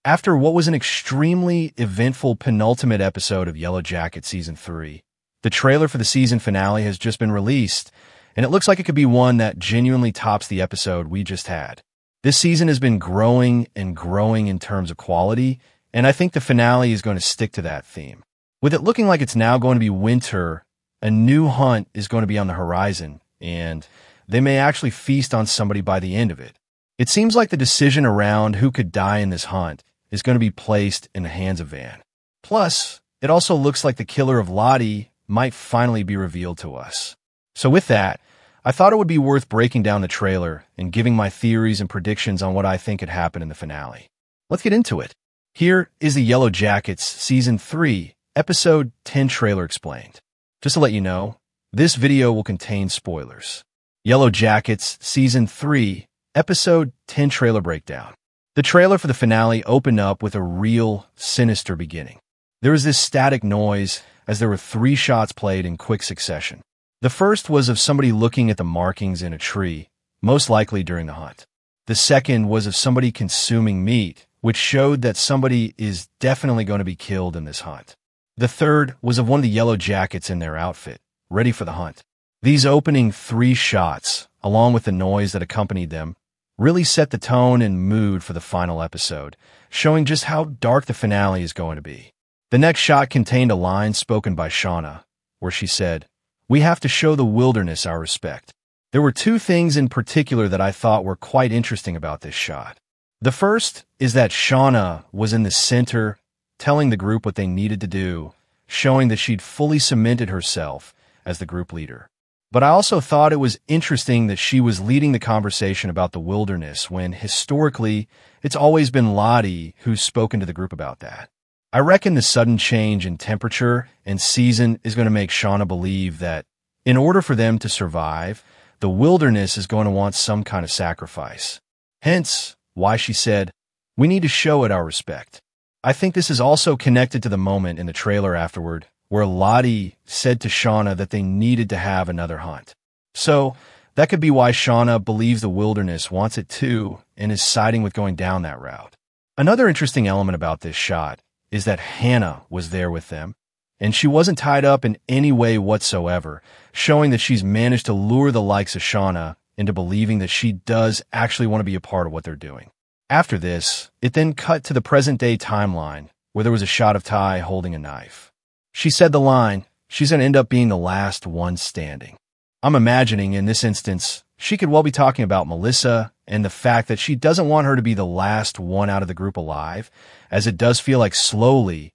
After what was an extremely eventful penultimate episode of Yellowjackets Season 3, the trailer for the season finale has just been released, and it looks like it could be one that genuinely tops the episode we just had. This season has been growing and growing in terms of quality, and I think the finale is going to stick to that theme. With it looking like it's now going to be winter, a new hunt is going to be on the horizon, and they may actually feast on somebody by the end of it. It seems like the decision around who could die in this hunt is going to be placed in the hands of Van. Plus, it also looks like the killer of Lottie might finally be revealed to us. So with that, I thought it would be worth breaking down the trailer and giving my theories and predictions on what I think could happen in the finale. Let's get into it. Here is the Yellowjackets Season 3, Episode 10 trailer explained. Just to let you know, this video will contain spoilers. Yellowjackets Season 3, Episode 10 trailer breakdown. The trailer for the finale opened up with a real, sinister beginning. There was this static noise as there were 3 shots played in quick succession. The first was of somebody looking at the markings in a tree, most likely during the hunt. The second was of somebody consuming meat, which showed that somebody is definitely going to be killed in this hunt. The third was of one of the Yellowjackets in their outfit, ready for the hunt. These opening 3 shots, along with the noise that accompanied them, really set the tone and mood for the final episode, showing just how dark the finale is going to be. The next shot contained a line spoken by Shauna, where she said, "We have to show the wilderness our respect." There were 2 things in particular that I thought were quite interesting about this shot. The first is that Shauna was in the center, telling the group what they needed to do, showing that she'd fully cemented herself as the group leader. But I also thought it was interesting that she was leading the conversation about the wilderness when, historically, it's always been Lottie who's spoken to the group about that. I reckon the sudden change in temperature and season is going to make Shauna believe that, in order for them to survive, the wilderness is going to want some kind of sacrifice. Hence, why she said, "We need to show it our respect." I think this is also connected to the moment in the trailer afterward where Lottie said to Shauna that they needed to have another hunt. So, that could be why Shauna believes the wilderness wants it too and is siding with going down that route. Another interesting element about this shot is that Hannah was there with them, and she wasn't tied up in any way whatsoever, showing that she's managed to lure the likes of Shauna into believing that she does actually want to be a part of what they're doing. After this, it then cut to the present-day timeline, where there was a shot of Ty holding a knife. She said the line, she's going to end up being the last one standing. I'm imagining, in this instance, she could well be talking about Melissa and the fact that she doesn't want her to be the last one out of the group alive, as it does feel like slowly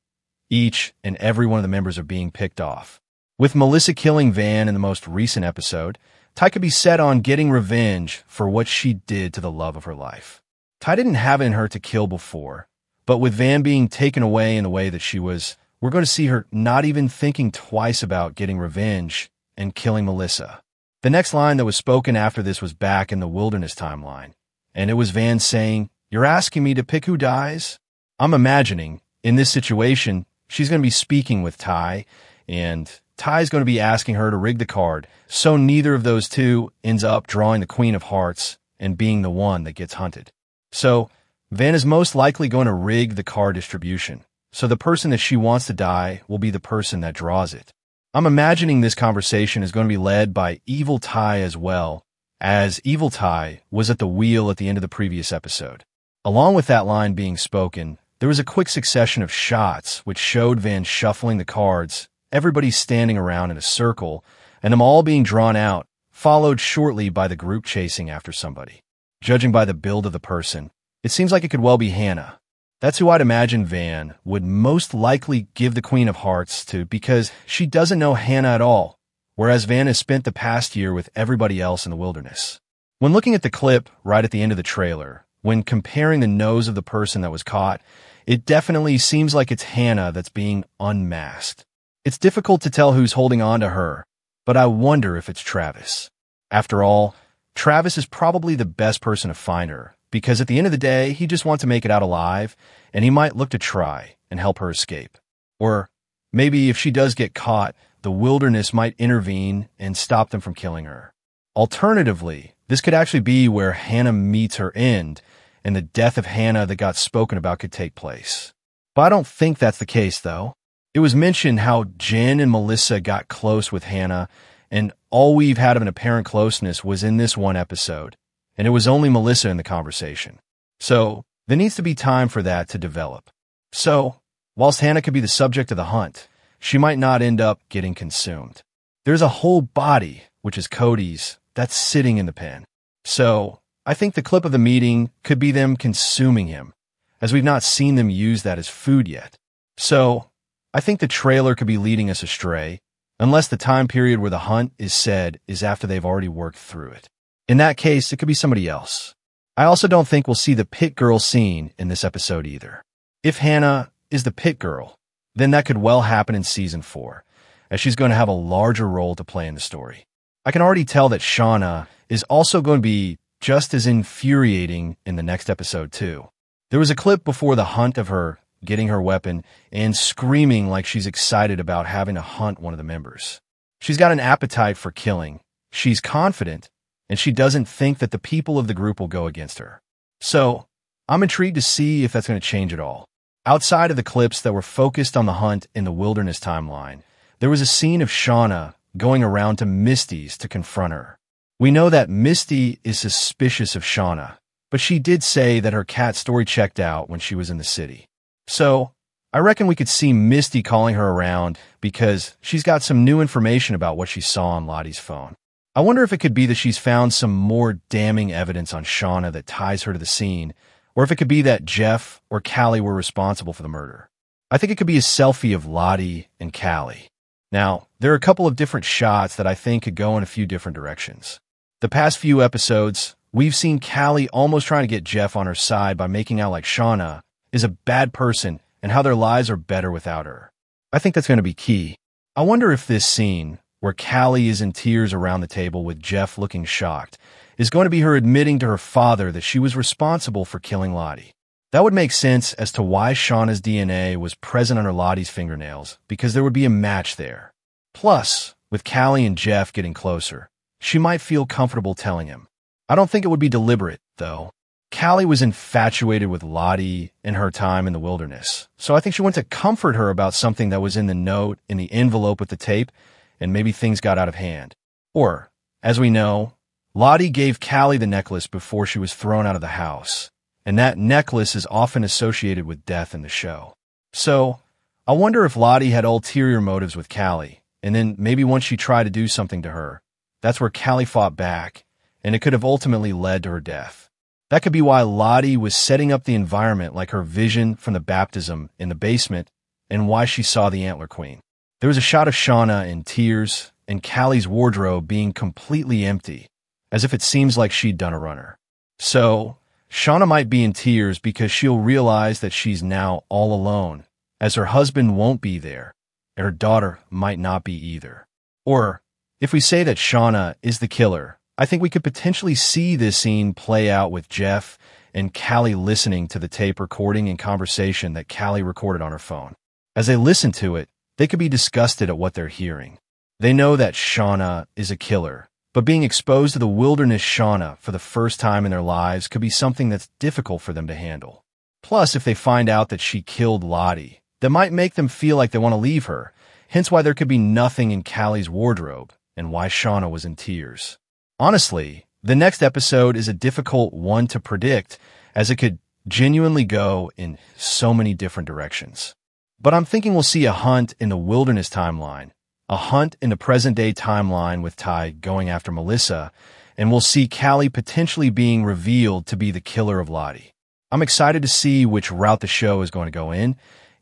each and every one of the members are being picked off. With Melissa killing Van in the most recent episode, Ty could be set on getting revenge for what she did to the love of her life. Ty didn't have it in her to kill before, but with Van being taken away in the way that she was, we're going to see her not even thinking twice about getting revenge and killing Melissa. The next line that was spoken after this was back in the wilderness timeline, and it was Van saying, "You're asking me to pick who dies?" I'm imagining, in this situation, she's going to be speaking with Ty, and Ty's going to be asking her to rig the card, so neither of those two ends up drawing the Queen of Hearts and being the one that gets hunted. So, Van is most likely going to rig the card distribution, so the person that she wants to die will be the person that draws it. I'm imagining this conversation is going to be led by Evil Ty as well, as Evil Ty was at the wheel at the end of the previous episode. Along with that line being spoken, there was a quick succession of shots which showed Van shuffling the cards, everybody standing around in a circle, and them all being drawn out, followed shortly by the group chasing after somebody. Judging by the build of the person, it seems like it could well be Hannah. That's who I'd imagine Van would most likely give the Queen of Hearts to, because she doesn't know Hannah at all, whereas Van has spent the past year with everybody else in the wilderness. When looking at the clip right at the end of the trailer, when comparing the nose of the person that was caught, it definitely seems like it's Hannah that's being unmasked. It's difficult to tell who's holding on to her, but I wonder if it's Travis. After all, Travis is probably the best person to find her, because at the end of the day, he just wants to make it out alive, and he might look to try and help her escape. Or maybe if she does get caught, the wilderness might intervene and stop them from killing her. Alternatively, this could actually be where Hannah meets her end, and the death of Hannah that got spoken about could take place. But I don't think that's the case, though. It was mentioned how Jen and Melissa got close with Hannah, and all we've had of an apparent closeness was in this one episode, and it was only Melissa in the conversation. So there needs to be time for that to develop. So, whilst Hannah could be the subject of the hunt, she might not end up getting consumed. There's a whole body, which is Cody's, that's sitting in the pen. So, I think the clip of the meeting could be them consuming him, as we've not seen them use that as food yet. So, I think the trailer could be leading us astray, unless the time period where the hunt is said is after they've already worked through it. In that case, it could be somebody else. I also don't think we'll see the pit girl scene in this episode either. If Hannah is the pit girl, then that could well happen in Season 4, as she's going to have a larger role to play in the story. I can already tell that Shauna is also going to be just as infuriating in the next episode too. There was a clip before the hunt of her getting her weapon and screaming like she's excited about having to hunt one of the members. She's got an appetite for killing. She's confident, and she doesn't think that the people of the group will go against her. So, I'm intrigued to see if that's going to change at all. Outside of the clips that were focused on the hunt in the wilderness timeline, there was a scene of Shauna going around to Misty's to confront her. We know that Misty is suspicious of Shauna, but she did say that her cat story checked out when she was in the city. So, I reckon we could see Misty calling her around because she's got some new information about what she saw on Lottie's phone. I wonder if it could be that she's found some more damning evidence on Shauna that ties her to the scene, or if it could be that Jeff or Callie were responsible for the murder. I think it could be a selfie of Lottie and Callie. Now, there are a couple of different shots that I think could go in a few different directions. The past few episodes, we've seen Callie almost trying to get Jeff on her side by making out like Shauna is a bad person and how their lives are better without her. I think that's going to be key. I wonder if this scene, where Callie is in tears around the table with Jeff looking shocked, is going to be her admitting to her father that she was responsible for killing Lottie. That would make sense as to why Shauna's DNA was present under Lottie's fingernails, because there would be a match there. Plus, with Callie and Jeff getting closer, she might feel comfortable telling him. I don't think it would be deliberate, though. Callie was infatuated with Lottie in her time in the wilderness, so I think she went to comfort her about something that was in the note in the envelope with the tape, and maybe things got out of hand. Or, as we know, Lottie gave Callie the necklace before she was thrown out of the house, and that necklace is often associated with death in the show. So, I wonder if Lottie had ulterior motives with Callie, and then maybe once she tried to do something to her, that's where Callie fought back, and it could have ultimately led to her death. That could be why Lottie was setting up the environment like her vision from the baptism in the basement, and why she saw the Antler Queen. There was a shot of Shauna in tears and Callie's wardrobe being completely empty, as if it seems like she'd done a runner. So, Shauna might be in tears because she'll realize that she's now all alone, as her husband won't be there, and her daughter might not be either. Or, if we say that Shauna is the killer, I think we could potentially see this scene play out with Jeff and Callie listening to the tape recording and conversation that Callie recorded on her phone. As they listen to it, they could be disgusted at what they're hearing. They know that Shauna is a killer, but being exposed to the wilderness Shauna for the first time in their lives could be something that's difficult for them to handle. Plus, if they find out that she killed Lottie, that might make them feel like they want to leave her, hence why there could be nothing in Callie's wardrobe and why Shauna was in tears. Honestly, the next episode is a difficult one to predict, as it could genuinely go in so many different directions. But I'm thinking we'll see a hunt in the wilderness timeline, a hunt in the present-day timeline with Ty going after Melissa, and we'll see Callie potentially being revealed to be the killer of Lottie. I'm excited to see which route the show is going to go in,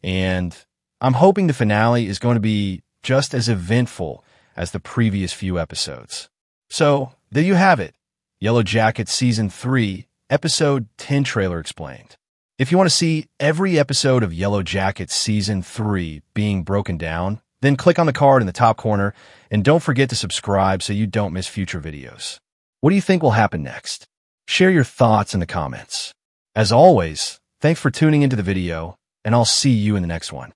and I'm hoping the finale is going to be just as eventful as the previous few episodes. So, there you have it. Yellowjackets Season 3, Episode 10 trailer explained. If you want to see every episode of Yellowjackets Season 3 being broken down, then click on the card in the top corner, and don't forget to subscribe so you don't miss future videos. What do you think will happen next? Share your thoughts in the comments. As always, thanks for tuning into the video, and I'll see you in the next one.